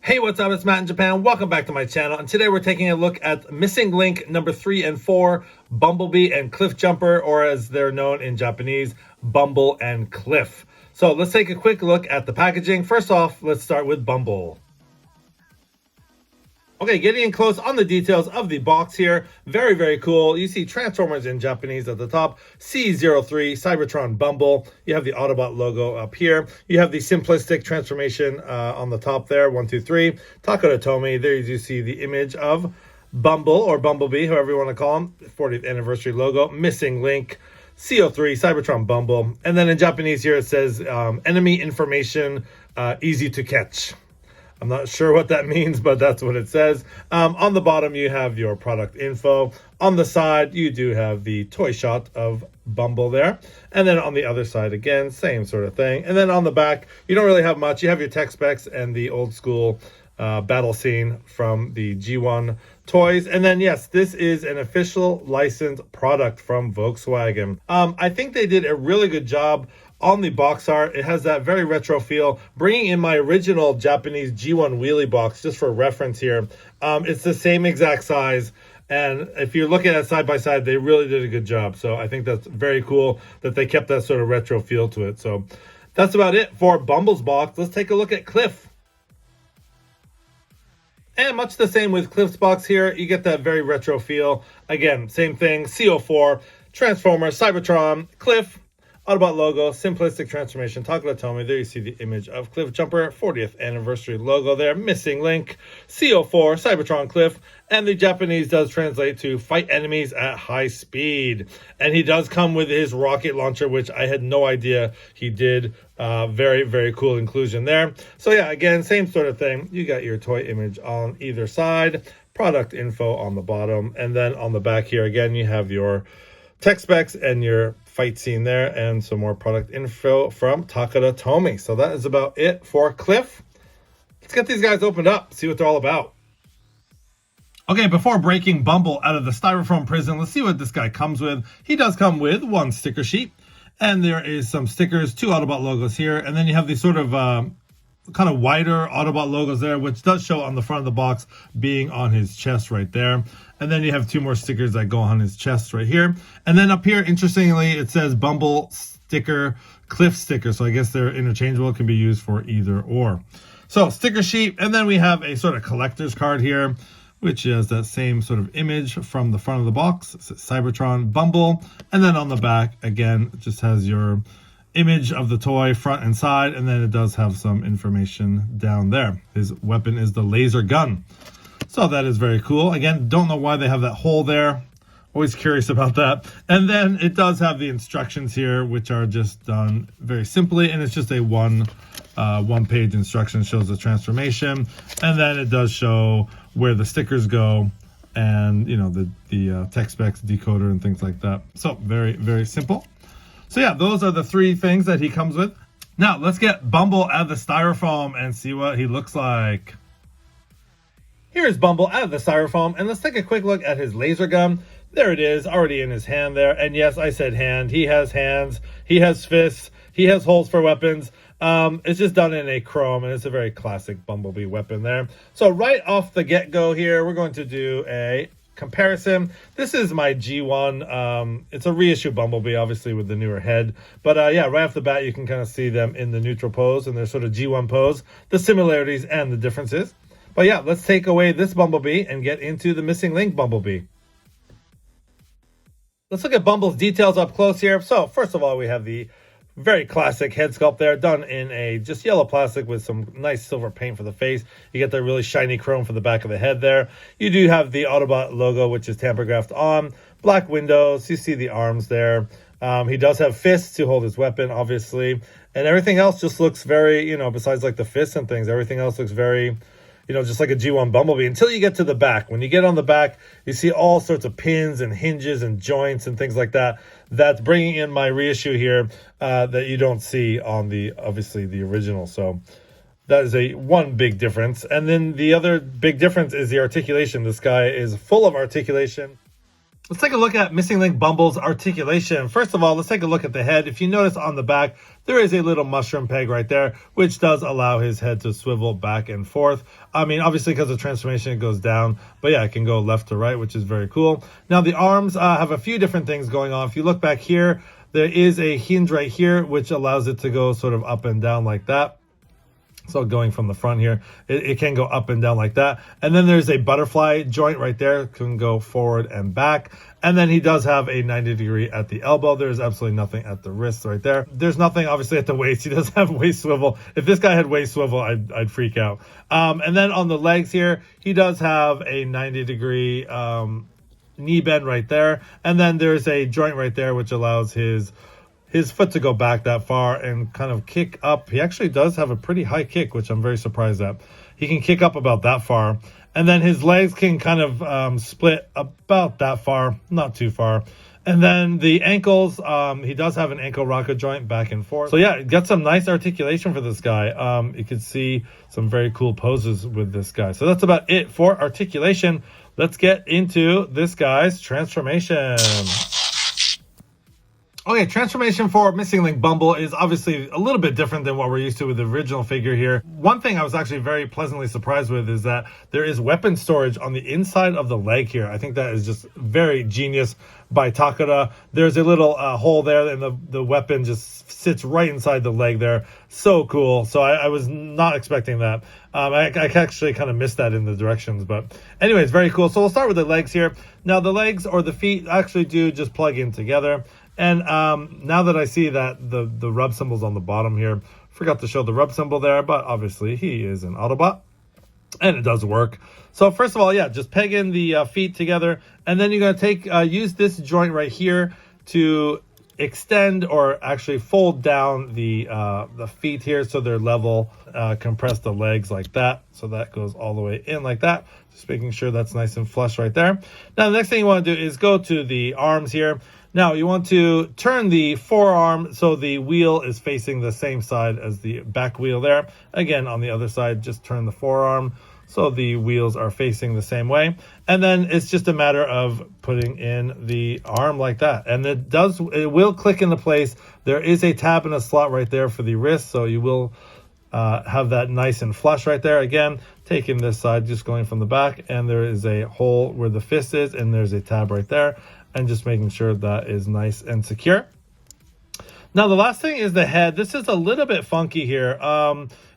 Hey, what's up? It's Matt in Japan. Welcome back to my channel. And today we're taking a look at Missing Link number 3 and 4, Bumblebee and Cliffjumper, or as they're known in Japanese, Bumble and Cliff. So let's take a quick look at the packaging. First off, let's start with Bumble. Okay, getting in close on the details of the box here. Very, very cool. You see Transformers in Japanese at the top. C-03, Cybertron Bumble. You have the Autobot logo up here. You have the simplistic transformation on the top there. 1, 2, 3. Takara Tomy. There you see the image of Bumble or Bumblebee, however you want to call him. 40th anniversary logo. Missing Link. C-03, Cybertron Bumble. And then in Japanese here it says enemy information easy to catch. I'm not sure what that means, but that's what it says. On the bottom, you have your product info. On the side, you do have the toy shot of Bumble there. And then on the other side, again, same sort of thing. And then on the back, you don't really have much. You have your tech specs and the old school battle scene from the G1 toys. And then, yes, this is an official licensed product from Volkswagen. I think they did a really good job on the box art. It has that very retro feel, bringing in my original Japanese G1 wheelie box just for reference here. It's the same exact size, and if you're looking at side by side, they really did a good job. So I think that's very cool that they kept that sort of retro feel to it. So that's about it for Bumble's box. Let's take a look at Cliff. And much the same with Cliff's box here. You get that very retro feel. Again, same thing. C-04, Transformer, Cybertron, Cliff, Autobot logo, simplistic transformation, Takara Tomy. There you see the image of Cliffjumper, 40th anniversary logo there, Missing Link, C-04, Cybertron Cliff, and the Japanese does translate to fight enemies at high speed. And he does come with his rocket launcher, which I had no idea he did. Very, very cool inclusion there. So yeah, again, same sort of thing. You got your toy image on either side, product info on the bottom, and then on the back here, again, you have your tech specs and your fight scene there, and some more product info from Takara Tomy. So that is about it for Cliff. Let's get these guys opened up, see what they're all about. Okay, before breaking Bumble out of the styrofoam prison, let's see what this guy comes with. He does come with one sticker sheet, and there is some stickers, 2 Autobot logos here, and then you have these sort of kind of wider Autobot logos there, which does show on the front of the box being on his chest right there. And then you have 2 more stickers that go on his chest right here. And then up here, interestingly, it says Bumble sticker, Cliff sticker. So I guess they're interchangeable, can be used for either or. So sticker sheet, and then we have a sort of collector's card here, which has that same sort of image from the front of the box. It says Cybertron Bumble. And then on the back, again, it just has your image of the toy front and side, and then it does have some information down there. His weapon is the laser gun. So that is very cool. Again, don't know why they have that hole there. Always curious about that. And then it does have the instructions here, which are just done very simply, and it's just a one-page instruction. Shows the transformation, and then it does show where the stickers go, and you know the tech specs, decoder, and things like that. So very, very simple. So yeah, those are the 3 things that he comes with. Now let's get Bumble out of the styrofoam and see what he looks like. Here's Bumble out of the styrofoam, and let's take a quick look at his laser gun. There it is, already in his hand there. And yes, I said hand. He has hands, he has fists, he has holes for weapons. It's just done in a chrome, and it's a very classic Bumblebee weapon there. So right off the get-go here, we're going to do a comparison. This is my G1. It's a reissue Bumblebee, obviously, with the newer head. But yeah, right off the bat, you can kind of see them in the neutral pose and their sort of G1 pose, the similarities and the differences. But yeah, let's take away this Bumblebee and get into the Missing Link Bumblebee. Let's look at Bumble's details up close here. So first of all, we have the very classic head sculpt there, done in a just yellow plastic with some nice silver paint for the face. You get the really shiny chrome for the back of the head there. You do have the Autobot logo, which is tamper-graphed on. Black windows, you see the arms there. He does have fists to hold his weapon, obviously. And everything else just looks very, besides like the fists and things, everything else looks very, just like a G1 Bumblebee, until you get to the back. When you get on the back, you see all sorts of pins and hinges and joints and things like that. That's bringing in my reissue here that you don't see on obviously the original. So that is one big difference. And then the other big difference is the articulation. This guy is full of articulation. Let's take a look at Missing Link Bumble's articulation. First of all, let's take a look at the head. If you notice on the back, there is a little mushroom peg right there, which does allow his head to swivel back and forth. I mean, obviously because of transformation, it goes down, but yeah, it can go left to right, which is very cool. Now the arms have a few different things going on. If you look back here, there is a hinge right here, which allows it to go sort of up and down like that. So going from the front here, it can go up and down like that. And then there's a butterfly joint right there, can go forward and back. And then he does have a 90-degree at the elbow. There's absolutely nothing at the wrist right there. There's nothing obviously at the waist. He does have waist swivel. If this guy had waist swivel, I'd freak out. And then on the legs here, he does have a 90-degree knee bend right there. And then there's a joint right there, which allows his foot to go back that far and kind of kick up. He actually does have a pretty high kick, which I'm very surprised at. He can kick up about that far. And then his legs can kind of split about that far, not too far. And then the ankles, he does have an ankle rocker joint back and forth. So yeah, got some nice articulation for this guy. You can see some very cool poses with this guy. So that's about it for articulation. Let's get into this guy's transformation. Okay, transformation for Missing Link Bumble is obviously a little bit different than what we're used to with the original figure here. One thing I was actually very pleasantly surprised with is that there is weapon storage on the inside of the leg here. I think that is just very genius by Takara. There's a little hole there and the weapon just sits right inside the leg there. So cool. So I was not expecting that. I actually kind of missed that in the directions, but anyways, very cool. So we'll start with the legs here. Now the legs or the feet actually do just plug in together. And now that I see that the rub symbol's on the bottom here, forgot to show the rub symbol there, but obviously he is an Autobot, and it does work. So first of all, yeah, just peg in the feet together, and then you're going to use this joint right here to extend or actually fold down the feet here so they're level. Compress the legs like that, so that goes all the way in like that. Just making sure that's nice and flush right there. Now the next thing you want to do is go to the arms here. Now you want to turn the forearm so the wheel is facing the same side as the back wheel there. Again, on the other side, just turn the forearm so the wheels are facing the same way. And then it's just a matter of putting in the arm like that. And it will click into place. There is a tab and a slot right there for the wrist, so you will have that nice and flush right there. Again, taking this side, just going from the back, and there is a hole where the fist is, and there's a tab right there. And just making sure that is nice and secure. Now, the last thing is the head. This is a little bit funky here.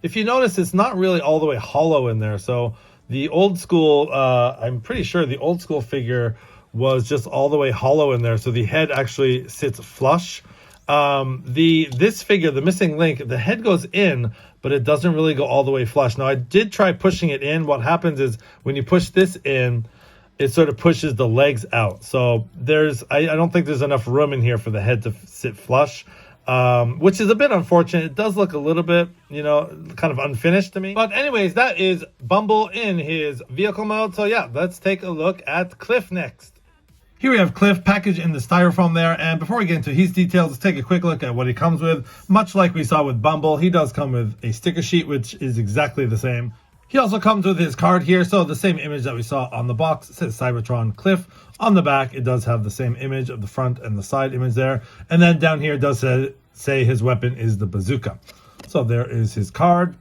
If you notice, it's not really all the way hollow in there. So the old school, I'm pretty sure the old school figure was just all the way hollow in there. So the head actually sits flush. This figure, the Missing Link, the head goes in, but it doesn't really go all the way flush. Now, I did try pushing it in. What happens is when you push this in, it sort of pushes the legs out. So I don't think there's enough room in here for the head to sit flush, which is a bit unfortunate. It does look a little bit, kind of unfinished to me. But anyways, that is Bumble in his vehicle mode. So yeah, let's take a look at Cliff next. Here we have Cliff packaged in the styrofoam there. And before we get into his details, let's take a quick look at what he comes with. Much like we saw with Bumble, he does come with a sticker sheet, which is exactly the same. He also comes with his card here, so the same image that we saw on the box. It says Cybertron Cliff. On the back, it does have the same image of the front and the side image there. And then down here it does say his weapon is the bazooka. So there is his card.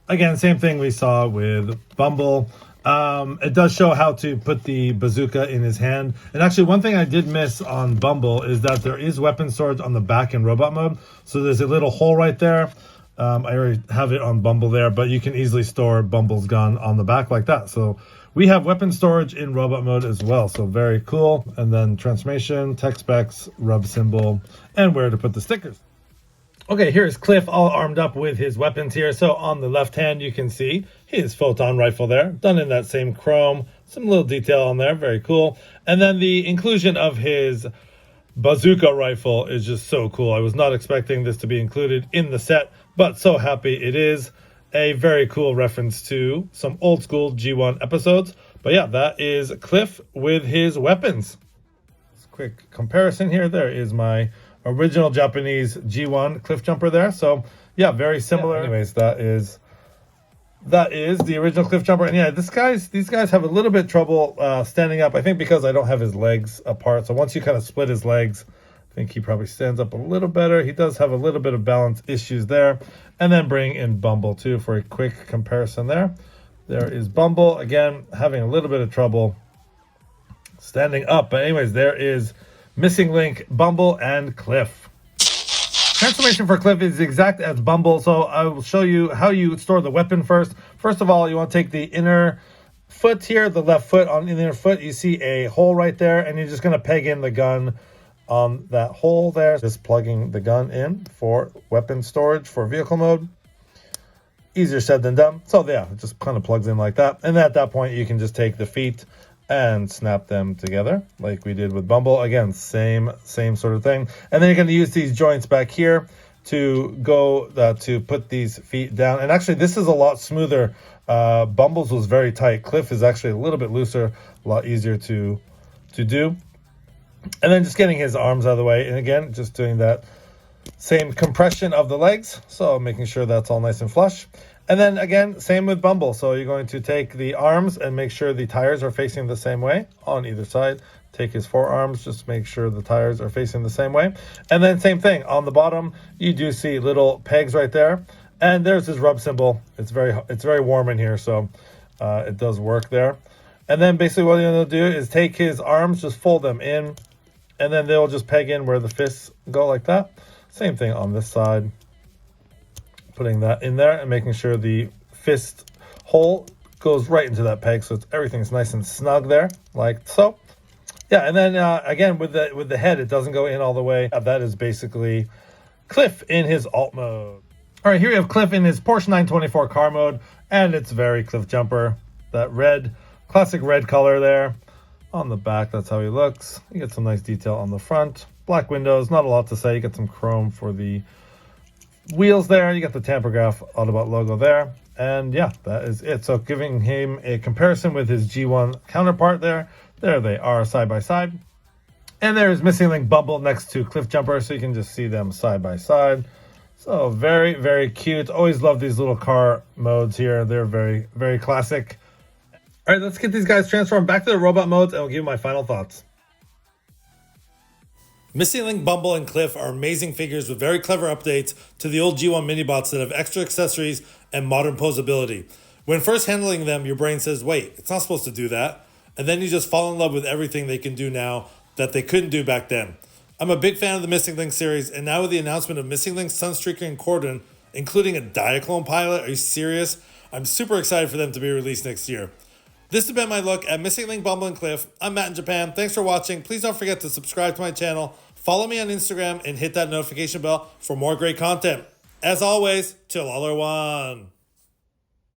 Again, same thing we saw with Bumble. It does show how to put the bazooka in his hand. And actually, one thing I did miss on Bumble is that there is weapon storage on the back in robot mode. So there's a little hole right there. I already have it on Bumble there, but you can easily store Bumble's gun on the back like that. So we have weapon storage in robot mode as well. So very cool. And then transformation, tech specs, rub symbol, and where to put the stickers. Okay, here's Cliff all armed up with his weapons here. So on the left hand, you can see his photon rifle there, done in that same chrome. Some little detail on there, very cool. And then the inclusion of his bazooka rifle is just so cool. I was not expecting this to be included in the set, but so happy it is. A very cool reference to some old school G1 episodes. But yeah, that is Cliff with his weapons. Quick comparison here. There is my original Japanese G1 Cliffjumper there. So yeah, very similar. Anyways, that is that is the original Cliffjumper. And yeah, these guys have a little bit trouble standing up. I think because I don't have his legs apart. So once you kind of split his legs, I think he probably stands up a little better. He does have a little bit of balance issues there. And then bring in Bumble too for a quick comparison there. There is Bumble, again, having a little bit of trouble standing up. But anyways, there is Missing Link, Bumble, and Cliff. Transformation for Cliff is exact as Bumble, so I will show you how you store the weapon first. First of all, you want to take the inner foot here, the left foot. On the inner foot, you see a hole right there, and you're just going to peg in the gun on that hole there. Just plugging the gun in for weapon storage for vehicle mode. Easier said than done. So yeah, it just kind of plugs in like that. And at that point, you can just take the feet and snap them together like we did with Bumble. Again, same sort of thing. And then you're going to use these joints back here to go to put these feet down. And actually, this is a lot smoother. Bumble's was very tight. Cliff is actually a little bit looser, a lot easier to do. And then just getting his arms out of the way. And again, just doing that same compression of the legs. So making sure that's all nice and flush. And then again, same with Bumble. So you're going to take the arms and make sure the tires are facing the same way on either side. Take his forearms, just make sure the tires are facing the same way. And then same thing on the bottom, you do see little pegs right there. And there's his rub symbol. It's very warm in here, so it does work there. And then basically what you're going to do is take his arms, just fold them in, and then they'll just peg in where the fists go like that. Same thing on this side. Putting that in there and making sure the fist hole goes right into that peg, so everything's nice and snug there, like so. Yeah, and then again with the head, it doesn't go in all the way. That is basically Cliff in his alt mode. All right, here we have Cliff in his Porsche 924 car mode, and it's very Cliffjumper. That red, classic red color there on the back. That's how he looks. You get some nice detail on the front. Black windows, not a lot to say. You get some chrome for the wheels there. You got the Tampergraph Autobot logo there. And yeah, that is it. So giving him a comparison with his G1 counterpart there. There they are side by side. And there's Missing Link Bumble next to Cliffjumper, so you can just see them side by side. So very, very cute. Always love these little car modes here. They're very, very classic. All right, let's get these guys transformed back to the robot modes, and I'll give you my final thoughts. Missing Link, Bumble, and Cliff are amazing figures with very clever updates to the old G1 mini-bots that have extra accessories and modern posability. When first handling them, your brain says, wait, it's not supposed to do that. And then you just fall in love with everything they can do now that they couldn't do back then. I'm a big fan of the Missing Link series, and now with the announcement of Missing Link, Sunstreaker, and Cordon, including a Diaclone pilot, are you serious? I'm super excited for them to be released next year. This has been my look at Missing Link, Bumble, and Cliff. I'm Matt in Japan. Thanks for watching. Please don't forget to subscribe to my channel, follow me on Instagram, and hit that notification bell for more great content. As always, till all are one.